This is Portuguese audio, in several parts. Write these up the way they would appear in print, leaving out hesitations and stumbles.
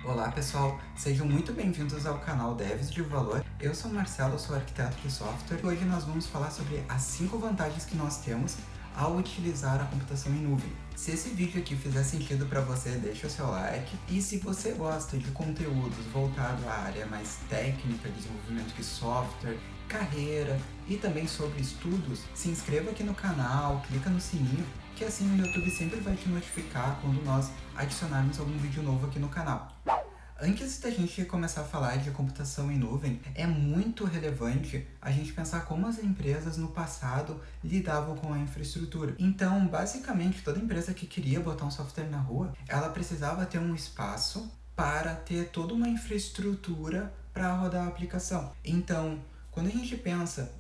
Olá pessoal, sejam muito bem-vindos ao canal Devs de Valor. Eu sou o Marcelo, sou arquiteto de software e hoje nós vamos falar sobre as 5 vantagens que nós temos ao utilizar a computação em nuvem. Se esse vídeo aqui fizer sentido para você, deixa o seu like. E se você gosta de conteúdos voltados à área mais técnica, desenvolvimento de software, carreira e também sobre estudos, se inscreva aqui no canal, clica no sininho, que assim o YouTube sempre vai te notificar quando nós adicionarmos algum vídeo novo aqui no canal. Antes da gente começar a falar de computação em nuvem, é muito relevante a gente pensar como as empresas no passado lidavam com a infraestrutura. Então, basicamente, toda empresa que queria botar um software na rua, ela precisava ter um espaço para ter toda uma infraestrutura para rodar a aplicação. Então, quando a gente pensa,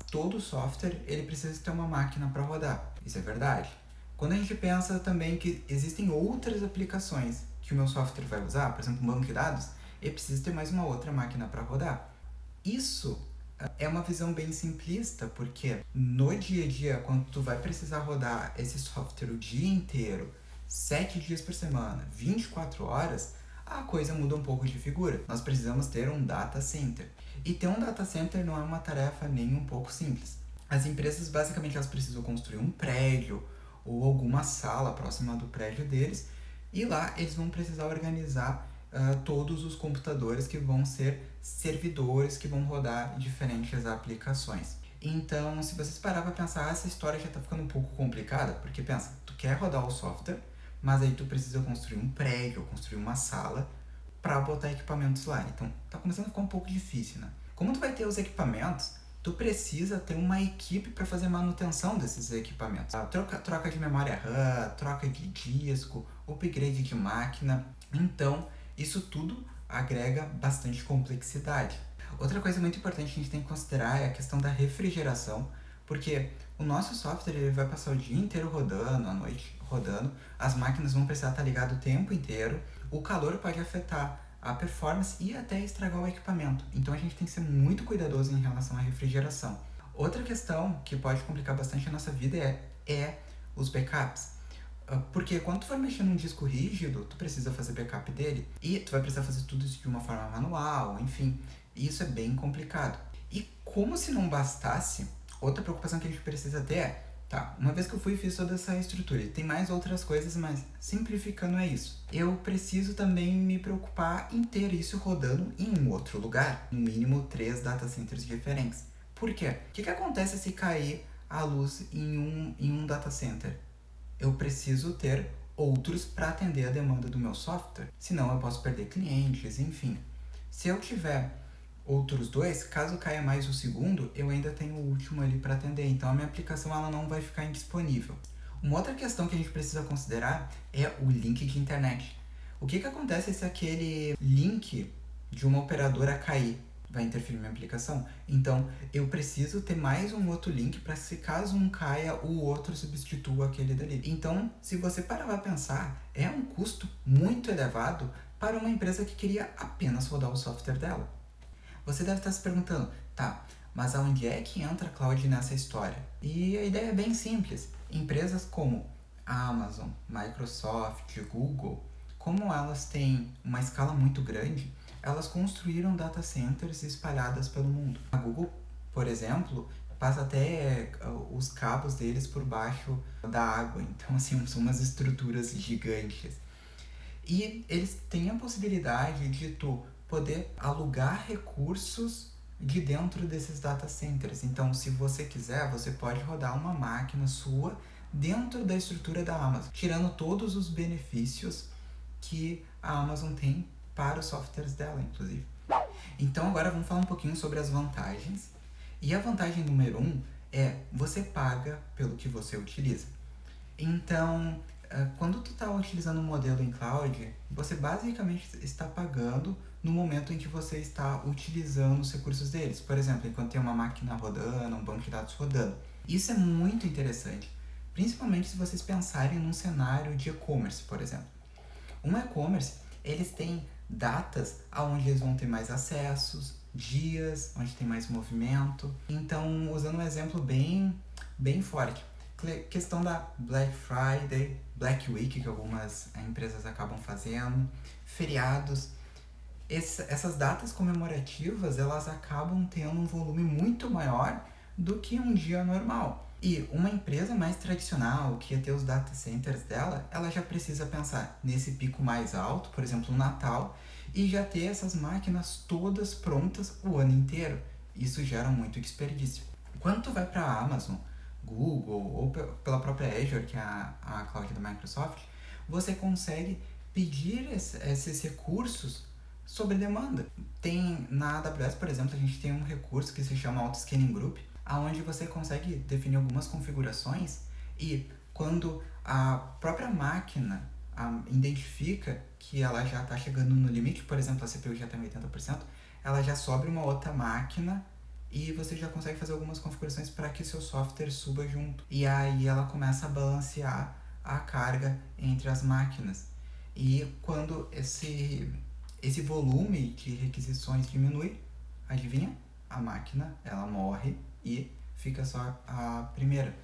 todo software ele precisa ter uma máquina para rodar. Isso é verdade. Quando a gente pensa também que existem outras aplicações que o meu software vai usar, por exemplo, um banco de dados, ele precisa ter mais uma outra máquina para rodar. Isso é uma visão bem simplista, porque no dia a dia, quando tu vai precisar rodar esse software o dia inteiro, 7 dias por semana, 24 horas, a coisa muda um pouco de figura. Nós precisamos ter um data center. E ter um data center não é uma tarefa nem um pouco simples. As empresas, basicamente, elas precisam construir um prédio ou alguma sala próxima do prédio deles, e lá eles vão precisar organizar todos os computadores que vão ser servidores que vão rodar diferentes aplicações. Então, se vocês parar para pensar, essa história já está ficando um pouco complicada, porque pensa, tu quer rodar o software, mas aí tu precisa construir um prédio ou construir uma sala para botar equipamentos lá. Então, tá começando a ficar um pouco difícil, né? Como tu vai ter os equipamentos, tu precisa ter uma equipe para fazer manutenção desses equipamentos. Troca de memória RAM, troca de disco, upgrade de máquina. Então, isso tudo agrega bastante complexidade. Outra coisa muito importante que a gente tem que considerar é a questão da refrigeração, porque o nosso software ele vai passar o dia inteiro rodando, a noite rodando, as máquinas vão precisar estar ligadas o tempo inteiro, o calor pode afetar a performance e até estragar o equipamento. Então a gente tem que ser muito cuidadoso em relação à refrigeração. Outra questão que pode complicar bastante a nossa vida é os backups. Porque quando tu for mexer num disco rígido, tu precisa fazer backup dele e tu vai precisar fazer tudo isso de uma forma manual, enfim. E isso é bem complicado. E como se não bastasse, outra preocupação que a gente precisa ter é uma vez que eu fui e fiz toda essa estrutura, e tem mais outras coisas, mas simplificando é isso. Eu preciso também me preocupar em ter isso rodando em um outro lugar, no mínimo 3 data centers diferentes. Por quê? O que acontece se cair a luz em um data center? Eu preciso ter outros para atender a demanda do meu software, senão eu posso perder clientes, enfim. Se eu tiver outros dois, caso caia mais o segundo, eu ainda tenho o último ali para atender, então a minha aplicação ela não vai ficar indisponível. Uma outra questão que a gente precisa considerar é o link de internet. O que acontece se aquele link de uma operadora cair? Vai interferir na minha aplicação? Então, eu preciso ter mais um outro link para se caso um caia, o outro substitua aquele dali. Então, se você parar para pensar, é um custo muito elevado para uma empresa que queria apenas rodar o software dela. Você deve estar se perguntando, mas aonde é que entra a cloud nessa história? E a ideia é bem simples. Empresas como Amazon, Microsoft, Google, como elas têm uma escala muito grande, elas construíram data centers espalhadas pelo mundo. A Google, por exemplo, passa até os cabos deles por baixo da água. Então, assim, são umas estruturas gigantes. E eles têm a possibilidade de tu poder alugar recursos de dentro desses data centers. Então, se você quiser, você pode rodar uma máquina sua dentro da estrutura da Amazon, tirando todos os benefícios que a Amazon tem para os softwares dela, inclusive. Então, agora vamos falar um pouquinho sobre as vantagens. E a vantagem número 1 é você paga pelo que você utiliza. Então, quando tu está utilizando um modelo em cloud, você basicamente está pagando no momento em que você está utilizando os recursos deles. Por exemplo, enquanto tem uma máquina rodando, um banco de dados rodando. Isso é muito interessante, principalmente se vocês pensarem num cenário de e-commerce, por exemplo. Um e-commerce, eles têm datas onde eles vão ter mais acessos, dias onde tem mais movimento. Então, usando um exemplo bem forte, questão da Black Friday, Black Week, que algumas empresas acabam fazendo, feriados. Essas datas comemorativas, elas acabam tendo um volume muito maior do que um dia normal. E uma empresa mais tradicional, que ia ter os data centers dela, ela já precisa pensar nesse pico mais alto, por exemplo, o Natal, e já ter essas máquinas todas prontas o ano inteiro. Isso gera muito desperdício. Quando tu vai para a Amazon, Google ou pela própria Azure, que é a cloud da Microsoft, você consegue pedir esses recursos sob demanda. Tem na AWS, por exemplo, a gente tem um recurso que se chama Auto Scaling Group, onde você consegue definir algumas configurações e quando a própria máquina identifica que ela já está chegando no limite, por exemplo, a CPU já está em 80%, ela já sobe uma outra máquina e você já consegue fazer algumas configurações para que seu software suba junto. E aí ela começa a balancear a carga entre as máquinas. E quando esse volume de requisições diminui, adivinha? A máquina, ela morre e fica só a primeira.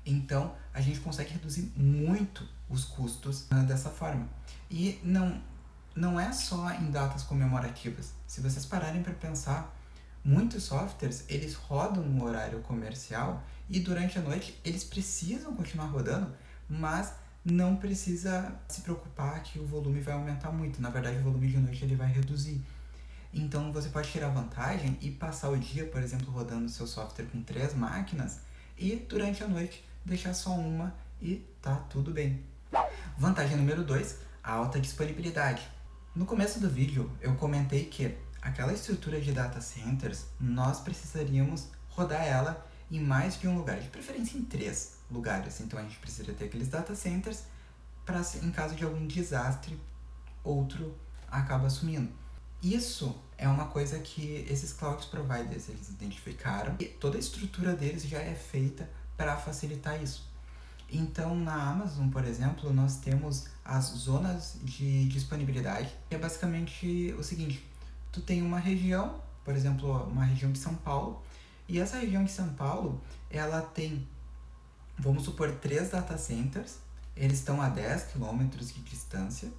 Então, a gente consegue reduzir muito os custos dessa forma. E não é só em datas comemorativas. Se vocês pararem para pensar, muitos softwares, eles rodam no horário comercial e durante a noite eles precisam continuar rodando, mas não precisa se preocupar que o volume vai aumentar muito. Na verdade, o volume de noite ele vai reduzir. Então, você pode tirar vantagem e passar o dia, por exemplo, rodando seu software com 3 máquinas e durante a noite deixar só uma e tá tudo bem. Vantagem número 2, a alta disponibilidade. No começo do vídeo, eu comentei que aquela estrutura de data centers, nós precisaríamos rodar ela em mais de um lugar, de preferência em 3 lugares. Então, a gente precisa ter aqueles data centers para, em caso de algum desastre, outro acaba assumindo. Isso é uma coisa que esses cloud providers eles identificaram e toda a estrutura deles já é feita para facilitar isso. Então, na Amazon, por exemplo, nós temos as zonas de disponibilidade, que é basicamente o seguinte: tu tem uma região, por exemplo, uma região de São Paulo, e essa região de São Paulo, ela tem, vamos supor, 3 data centers, eles estão a 10 km de distância,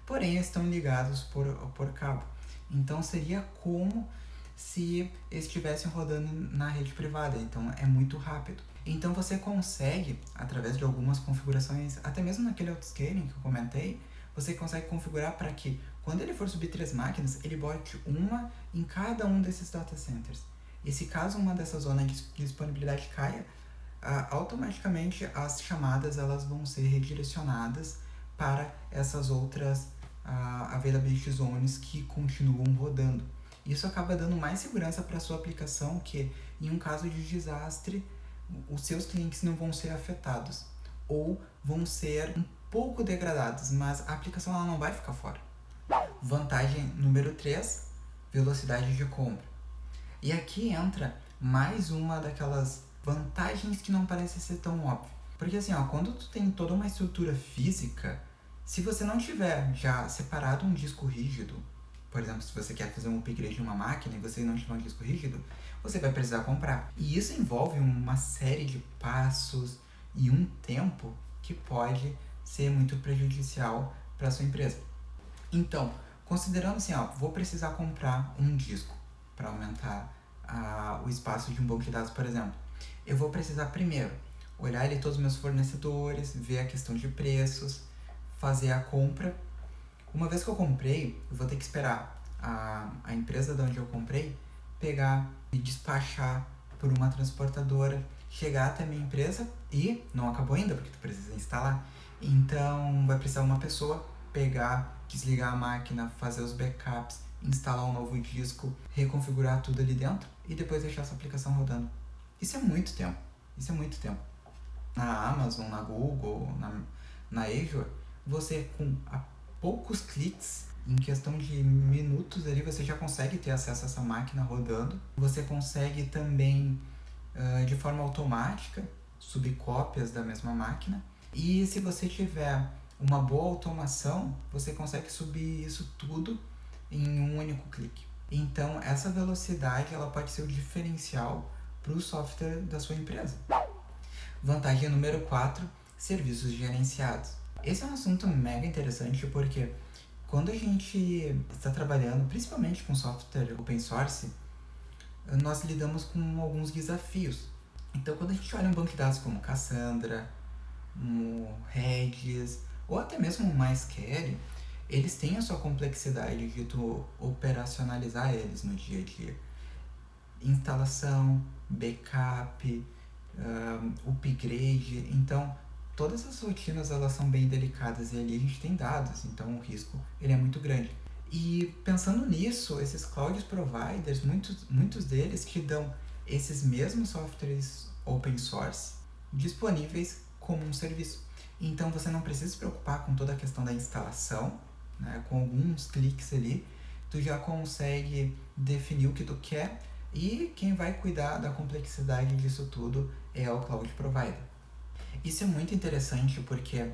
porém estão ligados por cabo. Então, seria como se estivessem rodando na rede privada, então é muito rápido. Então, você consegue, através de algumas configurações, até mesmo naquele autoscaling que eu comentei, você consegue configurar para que, quando ele for subir 3 máquinas, ele bote uma em cada um desses data centers. E se caso uma dessas zonas de disponibilidade caia, automaticamente as chamadas elas vão ser redirecionadas para essas outras availability zones que continuam rodando. Isso acaba dando mais segurança para a sua aplicação, que em um caso de desastre, os seus clientes não vão ser afetados ou vão ser um pouco degradados, mas a aplicação ela não vai ficar fora. Vantagem número 3, velocidade de compra. E aqui entra mais uma daquelas vantagens que não parece ser tão óbvia. Porque assim, quando tu tem toda uma estrutura física, se você não tiver já separado um disco rígido, por exemplo, se você quer fazer um upgrade de uma máquina e você não tiver um disco rígido, você vai precisar comprar. E isso envolve uma série de passos e um tempo que pode ser muito prejudicial para a sua empresa. Então, considerando assim, vou precisar comprar um disco para aumentar o espaço de um banco de dados, por exemplo. Eu vou precisar primeiro olhar ali todos os meus fornecedores, ver a questão de preços, fazer a compra. Uma vez que eu comprei, eu vou ter que esperar a empresa de onde eu comprei pegar e despachar por uma transportadora, chegar até a minha empresa e não acabou ainda, porque tu precisa instalar. Então vai precisar uma pessoa pegar, desligar a máquina, fazer os backups, instalar um novo disco, reconfigurar tudo ali dentro e depois deixar essa aplicação rodando. Isso é muito tempo. Na Amazon, na Google, na Azure, você com poucos cliques, em questão de minutos ali, você já consegue ter acesso a essa máquina rodando. Você consegue também, de forma automática, subir cópias da mesma máquina. E se você tiver uma boa automação, você consegue subir isso tudo em um único clique. Então, essa velocidade ela pode ser o diferencial para o software da sua empresa. Vantagem número 4, serviços gerenciados. Esse é um assunto mega interessante porque quando a gente está trabalhando, principalmente com software open source, nós lidamos com alguns desafios. Então, quando a gente olha um banco de dados como Cassandra, um Redis ou até mesmo o MySQL, eles têm a sua complexidade de tu operacionalizar eles no dia a dia. Instalação, backup, upgrade. Então, todas essas rotinas elas são bem delicadas e ali a gente tem dados, então o risco ele é muito grande. E pensando nisso, esses cloud providers, muitos deles te dão esses mesmos softwares open source disponíveis como um serviço. Então você não precisa se preocupar com toda a questão da instalação, né? Com alguns cliques ali, tu já consegue definir o que tu quer e quem vai cuidar da complexidade disso tudo é o cloud provider. Isso é muito interessante porque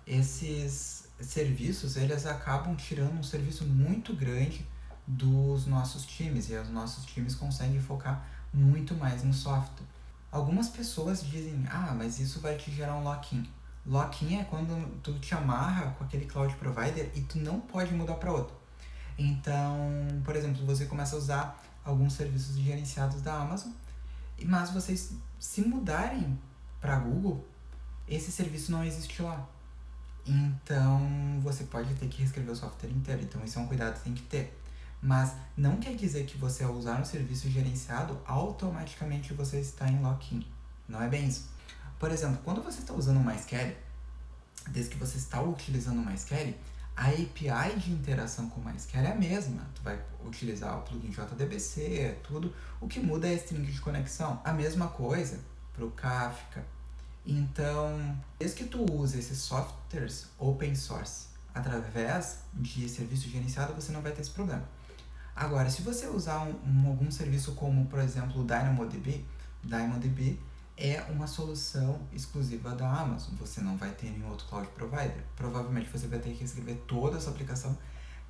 esses serviços eles acabam tirando um serviço muito grande dos nossos times e os nossos times conseguem focar muito mais no software. Algumas pessoas dizem, mas isso vai te gerar um lock-in. Lock-in é quando tu te amarra com aquele cloud provider e tu não pode mudar para outro. Então, por exemplo, você começa a usar alguns serviços gerenciados da Amazon, mas vocês se mudarem para Google, esse serviço não existe lá. Então, você pode ter que reescrever o software inteiro. Então, isso é um cuidado que tem que ter. Mas não quer dizer que você, ao usar um serviço gerenciado, automaticamente você está em lock-in. Não é bem isso. Por exemplo, quando você está usando o MySQL, desde que você está utilizando o MySQL, a API de interação com o MySQL é a mesma. Tu vai utilizar o plugin JDBC, tudo. O que muda é a string de conexão. A mesma coisa para o Kafka. Então, desde que tu use esses softwares open source através de serviço gerenciado, você não vai ter esse problema. Agora, se você usar algum serviço como, por exemplo, o DynamoDB é uma solução exclusiva da Amazon. Você não vai ter nenhum outro cloud provider. Provavelmente você vai ter que escrever toda a sua aplicação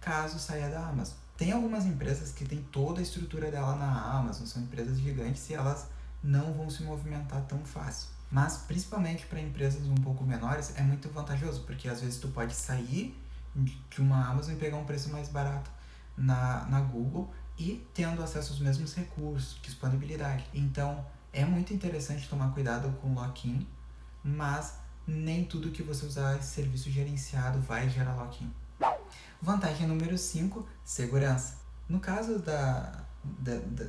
caso saia da Amazon. Tem algumas empresas que têm toda a estrutura dela na Amazon, são empresas gigantes e elas não vão se movimentar tão fácil. Mas, principalmente para empresas um pouco menores, é muito vantajoso, porque às vezes tu pode sair de uma Amazon e pegar um preço mais barato na Google e tendo acesso aos mesmos recursos, disponibilidade. Então, é muito interessante tomar cuidado com o lock-in, mas nem tudo que você usar esse serviço gerenciado vai gerar lock-in. Vantagem número 5, segurança. No caso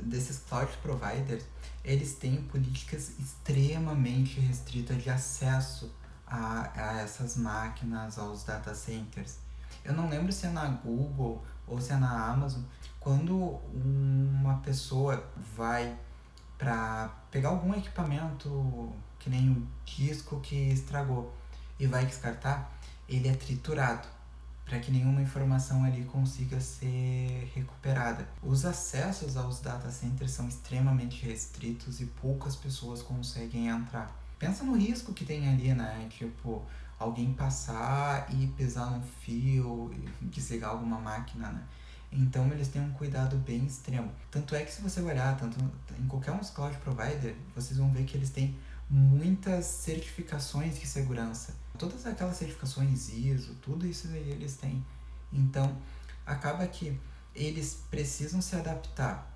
desses cloud providers, eles têm políticas extremamente restritas de acesso a essas máquinas, aos data centers. Eu não lembro se é na Google ou se é na Amazon, quando uma pessoa vai para pegar algum equipamento, que nem um disco que estragou, e vai descartar, ele é triturado para que nenhuma informação ali consiga ser recuperada. Os acessos aos data centers são extremamente restritos e poucas pessoas conseguem entrar. Pensa no risco que tem ali, né? Tipo, alguém passar e pisar num fio, desligar alguma máquina, né? Então eles têm um cuidado bem extremo. Tanto é que se você olhar tanto em qualquer um cloud provider, vocês vão ver que eles têm muitas certificações de segurança. Todas aquelas certificações ISO, tudo isso aí eles têm. Então, acaba que eles precisam se adaptar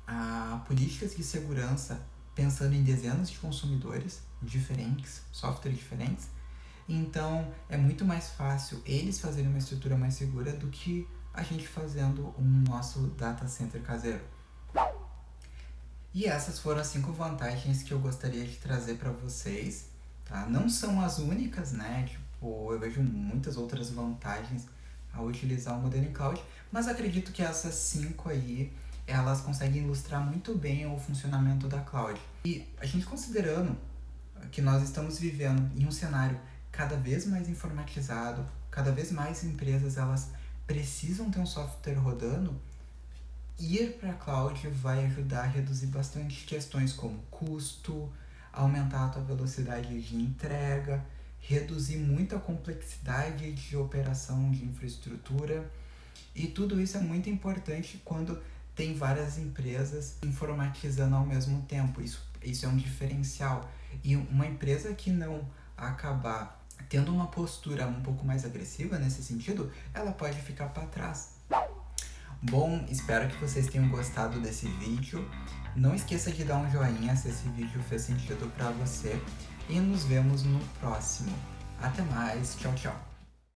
a políticas de segurança pensando em dezenas de consumidores diferentes, softwares diferentes. Então, é muito mais fácil eles fazerem uma estrutura mais segura do que a gente fazendo um nosso data center caseiro. E essas foram as 5 vantagens que eu gostaria de trazer para vocês, tá? Não são as únicas, né? Tipo, eu vejo muitas outras vantagens ao utilizar o modelo em cloud, mas acredito que essas 5 aí, elas conseguem ilustrar muito bem o funcionamento da cloud. E a gente considerando que nós estamos vivendo em um cenário cada vez mais informatizado, cada vez mais empresas elas precisam ter um software rodando, ir para a cloud vai ajudar a reduzir bastante questões como custo, aumentar a tua velocidade de entrega, reduzir muito a complexidade de operação de infraestrutura, e tudo isso é muito importante quando tem várias empresas informatizando ao mesmo tempo. Isso é um diferencial. E uma empresa que não acabar tendo uma postura um pouco mais agressiva nesse sentido, ela pode ficar para trás. Bom, espero que vocês tenham gostado desse vídeo. Não esqueça de dar um joinha se esse vídeo fez sentido para você. E nos vemos no próximo. Até mais, tchau, tchau!